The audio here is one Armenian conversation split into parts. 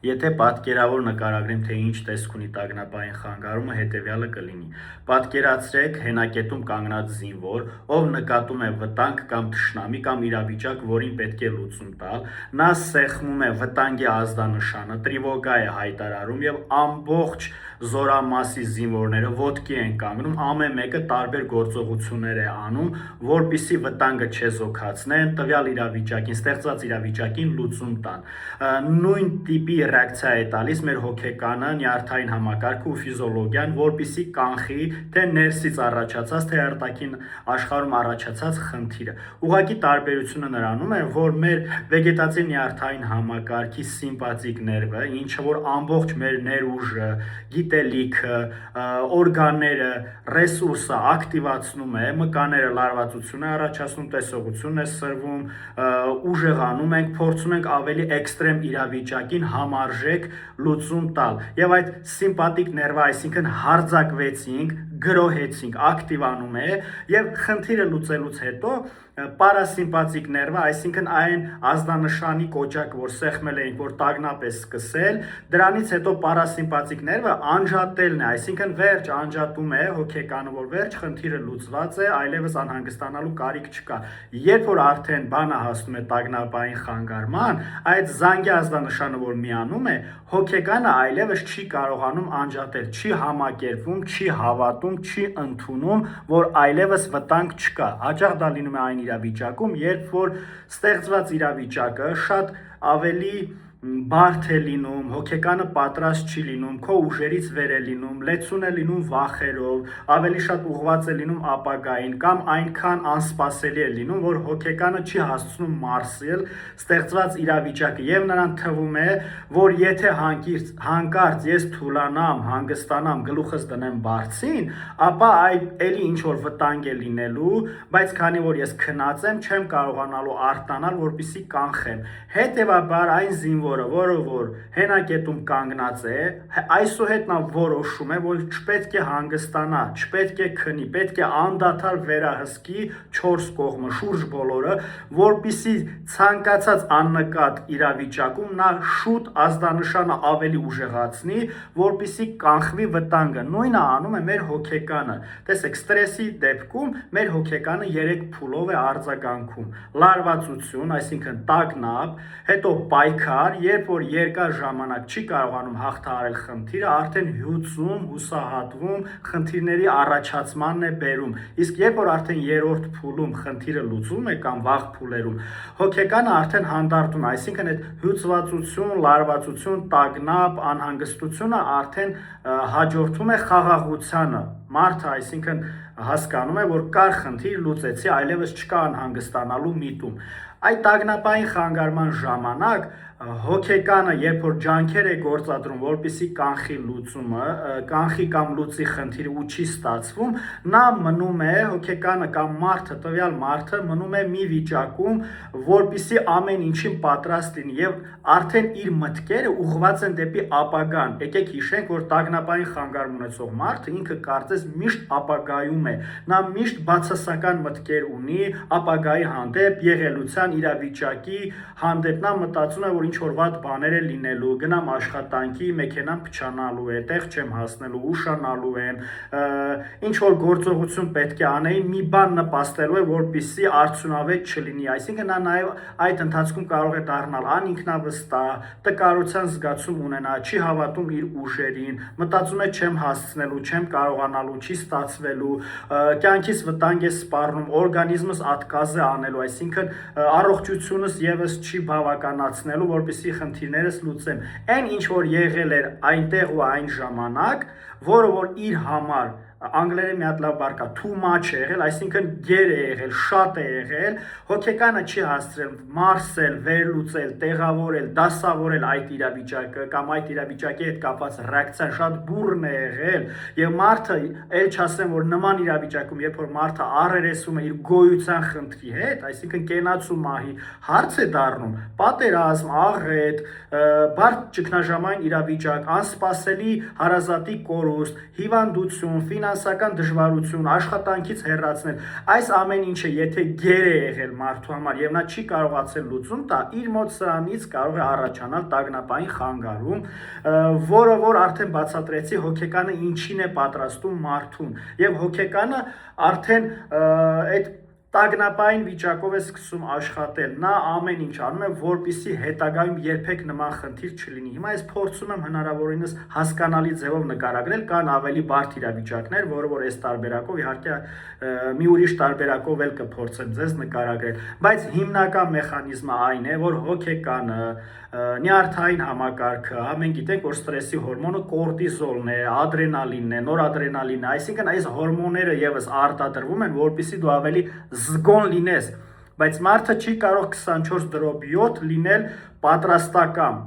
Եթե պատկերավոր նկարագրեմ, թե ինչ տեսք ունի տագնապային խանգարումը, հետևյալը կլինի. Պատկերացրեք հենակետում կանգնած զինվոր, ով նկատում է վտանգ կամ թշնամի կամ իրավիճակ, որին պետք է լուծում տալ, նա սեղմում է վտանգի ազդանշանը, տրիվոգա է հայտարարում եւ ամբողջ զորամասի զինվորները ոտքի են կանգնում, ամեն մեկը տարբեր գործողություններ է անում, որպեսզի վտանգը չեզոքացնեն, տվյալ իրավիճակին, ստեղծված իրավիճակին լուծում տան։ Նույն տիպի ռեակցիա է տալիս մեր հոգեկանը, նյարդային համակարգը ու ֆիզիոլոգիան, որպեսզի կանխի թե ներսից առաջացած, թե արտաքին աշխարհում առաջացած խնդիրը։ Ուղղակի տարբերությունը նրանում է, որ մեր վեգետատիվ նյարդային համակարգի սիմպաթիկ ներվը, ինչը որ ամբողջ մեր ներուժը, գիտելիքը, օրգանները, ռեսուրսը ակտիվացնում է, մկանները լարվածություն է առաջացնում, տեսողություն է սրվում, ուժեղանում ենք, փորձում ենք ավելի էքստրեմ իրավիճակին համարժեք լուծում տալ։ Եվ այդ սիմպաթիկ ներվը, այսինքն հարձակվեցինք, գրոհեցինք, ակտիվանում է եւ խնդիրը լուծելուց հետո պարասիմպաթիկ ներվը, այսինքն այն ազդանշանի կոճակ, որ սեղմել էինք, որ տագնապ է սկսել, դրանից հետո պարասիմպաթիկ ներվը անջատելն է, այսինքն վերջ անջատում է հոգեկանը, որ վերջ խնդիրը լուծված է, այլևս անհանգստանալու կարիք չկա։ Երբ որ արդեն բանը հասնում է տագնապային խանգարման, այդ զանգի ազդանշանը, որ միանում է, հոգեկանը այլևս չի կարողանում անջատել, չի համակերպվում, չի հավատում, չի ընդունում, որ այլևս վտանգ չկա։ Հաճախ դա լինում է այն իրավիճակում, երբ որ ստեղծված իրավիճակը շատ ավելի բարդ է լինում, հոգեկանը պատրաստ չի լինում, քո ուժերից վեր է լինում, լեցուն է լինում վախերով, ավելի շատ ուղղված է լինում ապագային կամ այնքան անսպասելի է լինում, որ հոգեկանը չի հասցնում մարսել ստեղծված իրավիճակը եւ նրան թվում է, որ եթե հանկարծ ես թուլանամ, հանգստանամ, գլուխս դնեմ բարձին, ապա էլի ինչ որ վտանգ է լինելու, բայց քանի որ ես քնած եմ, չեմ կարողանալու արտանալ, որպեսզի կանխեմ։ Հետևաբար այն զինվորը, որը որ հենակետում կանգնած է, այսուհետ նա որոշում է, որ չպետք է հանգստանա, չպետք է քնի, պետք է անդադար վերահսկի 4 կողմը, շուրջ բոլորը, որպեսզի ցանկացած աննկատ իրավիճակում նա շուտ ազդանշանը ավելի ուժեղացնի, որպեսզի կանխվի վտանգը։ Նույնը անում է մեր հոգեկանը։ Տեսեք, ստրեսի դեպքում մեր հոգեկանը 3 փուլով է արձագանքում. լարվածություն, այսինքն տագնապ, հետո պայքար, երբ որ երկար ժամանակ չի կարողանում հաղթահարել խնդիրը, արդեն հյուծում, հուսահատվում, խնդիրների առաջացմանն է բերում։ Իսկ երբ որ արդեն 3-րդ փուլում խնդիրը լուծում է կամ վաղ փուլերում, հոգեկանը արդեն հանդարտում է, այսինքն այդ հյուծվածություն, լարվածություն, տագնապ, անհանգստությունը արդեն հաջորդում է խաղաղությանը։ Մարդը, այսինքն հասկանում է, որ կար խնդիր, լուծեցի, այլևս չկա անհանգստանալու միտում։ Այդ տագնապային խանգարման ժամանակ հոգեկանը, երբ որ ջանքեր է գործադրում, որպեսզի կանխի լուծումը, կանխի կամ լուծի խնդիրը ու չի ստացվում, նա մնում է, հոգեկանը կամ մարդը, տվյալ մարդը մնում է մի վիճակում, որպեսզի ամեն ինչին պատրաստ լինի եւ արդեն իր մտքերը ուղղված են դեպի ապագան։ Եկեք հիշենք, որ տագնապային խանգարում ունեցող մարդը ինքը կարծես միշտ ապագայում է, նա միշտ բացասական մտքեր ունի ապագայի հանդեպ, եղելության իրավիճակի հանդեպ, նա մտածում է, որ ինչ որ վատ բաներ է լինելու, գնամ աշխատանքի, մեքենան փչանալու է, տեղ չեմ հասնելու, ուշանալու եմ, ինչ որ գործողություն պետք է անեի, մի բան նպաստելու է, որպեսզի արդյունավետ չլինի, այսինքն նա նաև այդ ընթացքում կարող է դառնալ անինքնավստահ, տկարության զգացում ունենա, չի հավատում իր ուժերին, մտածում է չեմ հասցնելու, չեմ կարողանալու, չի ստացվելու, կյանքից վտանգ է սպառնում, օրգանիզմս ատկազ է անելու, այսինքն առողջությունս եւս չի բավականացնելու, որպեսզի խնդիրներս լուծեմ։ Այն ինչ որ եղել էր այնտեղ ու այն ժամանակ, որը որ իր համար անգլերեն մի հատ լավ բառ կա, too much է եղել, այսինքն գեր է եղել, շատ է եղել, հոգեկանը չի հասցրել մարսել, վերլուծել, տեղավորել, դասավորել այդ իրավիճակը կամ այդ իրավիճակի հետ կապված ռեակցիան շատ բուռն է եղել եւ մարդը, ել չասեմ, որ նման իրավիճակում, երբ որ մարդը առերեսում է իր գոյության խնդրի հետ, այսինքն կենացու մահի հարց է դառնում, պատերազմ, աղետ, բարդ ճգնաժամային իրավիճակ, անսպասելի հարազատի կորուստ, հիվանդություն, ֆինանսական դժվարություն, աշխատանքից հեռացնել, այս ամեն ինչը եթե գեր է եղել մարդու համար եւ նա չի կարողացել լուծում տա, իր մոտ սրանից կարող է առաջանալ տագնապային խանգարում, որը որ արդեն բացատրեցի հոգեկանը ինչին է պատրաստում մարդուն եւ հոգեկանը արդեն այդ տագնապային վիճակով է սկսում աշխատել, նա ամեն ինչ անում է, որպեսզի հետագայում երբեք նման խնդիր չլինի։ Հիմա ես փորձում եմ հնարավորինս հասկանալի ձևով նկարագրել, կան ավելի բարդ իրավիճակներ, որը որ այս տարբերակով իհարկե մի ուրիշ տարբերակով էլ կփորձեմ ձեզ նկարագրել, բայց հիմնական մեխանիզմը այն է, որ հոգեկանը, նյարդային համակարգը, մենք գիտենք, որ ստրեսի հորմոնը կորտիզոլն է, ադրենալինն է, նորադրենալինն է, այսինքն այս հորմոնները եւս արտադրվում են, որպեսզի դու ավելի զգոն լինես, բայց մարդը չի կարող 24/7 լինել պատրաստական։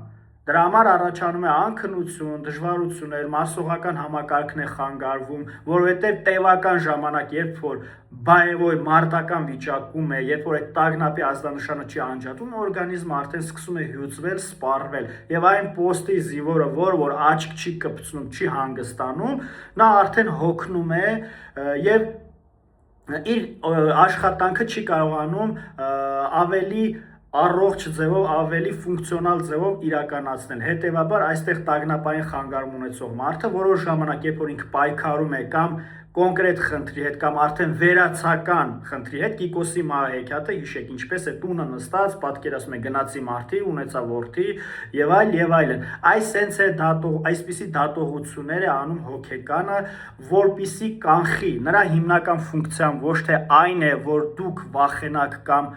Դրա համար առաջանում է անքնություն, դժվարություններ, մարսողական համակարգն է խանգարվում, որովհետև տևական ժամանակ, երբ որ բայևոյ մարտական վիճակում է, երբ որ այդ տագնապի ազդանշանը չի անջատվում, օրգանիզմը արդեն սկսում է հյուծվել, սպառվել, եւ այն պոստի զինվորը, որ աչք չի կպցնում, չի հանգստանում, նա արդեն հոգնում է եւ իր աշխատանքը չի կարողանում ավելի առողջ ձևով, ավելի ֆունկցիոնալ ձևով իրականացնել։ Հետևաբար այստեղ տագնապային խանգարում ունեցող մարդը որոշ ժամանակ, երբ որ ինքը պայքարում է կամ կոնկրետ խնդրի հետ կամ արդեն վերացական խնդրի հետ, Կիկոսի մահահեքիաթը հիշեք ինչպես է տունը նստած, պատկերացնում է գնացի մարդի, ունեցա որդի եւ այլն։ Այս սենց է այսպիսի դատողություններ է անում հոգեկանը, որպիսի կանխի նրա հիմնական ֆունկցիան ոչ թե այն է, որ դուք վախենաք կամ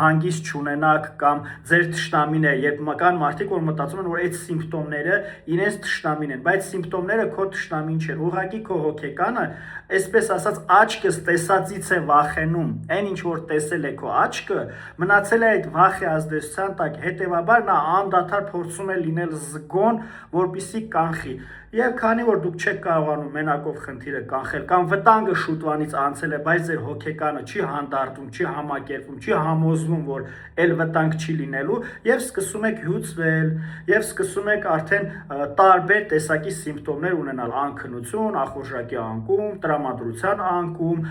հանգիստ չունենաք կամ ձեր թշնամին է, երբ կան մարդիկ, որ մտածում են, որ այդ սիմպտոմները իրենց թշնամին են, բայց սիմպտոմները քո թշնամին չեն, ուղղակի քո հոգեկանը այսպես ասած աչքս տեսածից է վախենում, այն ինչ որ տեսել է քո աչքը, մնացել է այդ վախի ազդեցության տակ, հետևաբար նա անդադար փորձում է լինել զգոն, որպեսզի կանխի։ Եվ քանի որ դուք չեք կարողանում մենակով խնդիրը կանխել կամ վտանգը շուտվանից անցել է, բայց ձեր հոգեկանը չի հանդարտում, չի համակերպում, չի համոզվում, որ այլ վտանգ չի լինելու, եւ սկսում եք հյուծվել, եւ սկսում եք արդեն տարբեր տեսակի սիմպտոմներ ունենալ՝ անքնություն, ախորժակի անկում, տրամադրության անկում,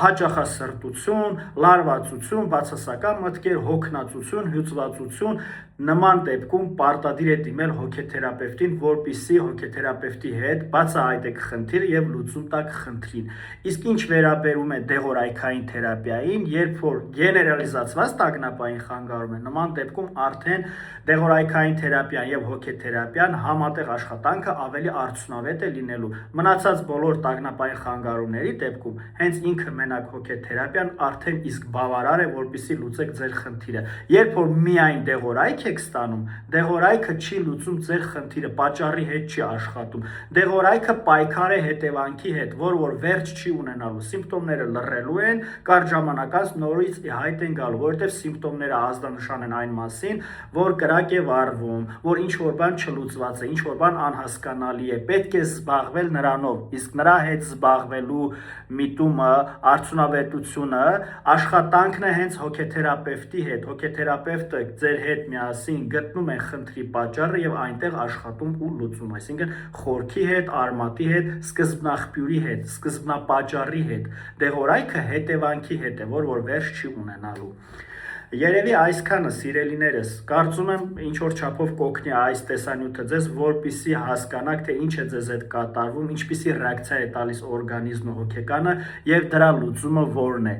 հաճախասրտություն, լարվածություն, բացասական մտքեր, հոգնածություն, հյուծվածություն։ Նման դեպքում պարտադիր է դիմել հոգեթերապևտին, որպեսզի հոգեթերապևտի հետ բացահայտեք խնդիրը եւ լուծում տակ խնդրին։ Իսկ ինչ վերաբերում է դեղորայքային թերապիային, երբ որ գեներալիզացված տագնապային խանգարում է, նման դեպքում արդեն դեղորայքային թերապիան եւ հոգեթերապիան համատեղ աշխատանքը ավելի արդյունավետ է լինելու։ Մնացած բոլոր տագնապային խանգարումների դեպքում հենց ինքը մենակ հոգեթերապիան արդեն իսկ բավարար է, որպեսզի լուծեք ձեր խնդիրը։ Երբ որ միայն դեղորայք եք ստանում, դեղորայքը չի լուծում ձեր խնդիրը, պատճառի հետ չի աշխատում։ Դեղորայքը պայքար է հետևանքի հետ, որ վերջ չի ունենալու, սիմպտոմները լռելու են, կարճ ժամանակ անց նորից հայտ են գալու, որովհետև սիմպտոմները ազդանշան են այն մասին, որ կրակ է վառվում, որ ինչ որ բան չլուծված է, ինչ որ բան անհասկանալի է, պետք է զբաղվել նրանով, իսկ նրա հետ զբաղվելու միտումը, արդյունավետությունը, աշխատանքն է հենց հոգեթերապևտի հետ, հոգեթերապևտը ձեր հետ միասին գտնում են խնդրի պատճառը եւ այնտեղ աշխատում ու լուծում, այսինքն խորքի հետ, արմատի հետ, սկզբնաղբյուրի հետ, սկզբնապատճառի հետ, դեղորայքը հետևանքի հետ է, որ վերջ չի ունենալու։ Երևի այսքանը, սիրելիներս, կարծում եմ ինչ որ չափով կօգնի այս տեսանյութը ձեզ, որպեսզի հասկանաք, թե ինչ է ձեզ հետ կատարվում, ինչպիսի ռեակցիա է տալիս օրգանիզմը, հոգեկանը եւ դրա լուծումը որն է։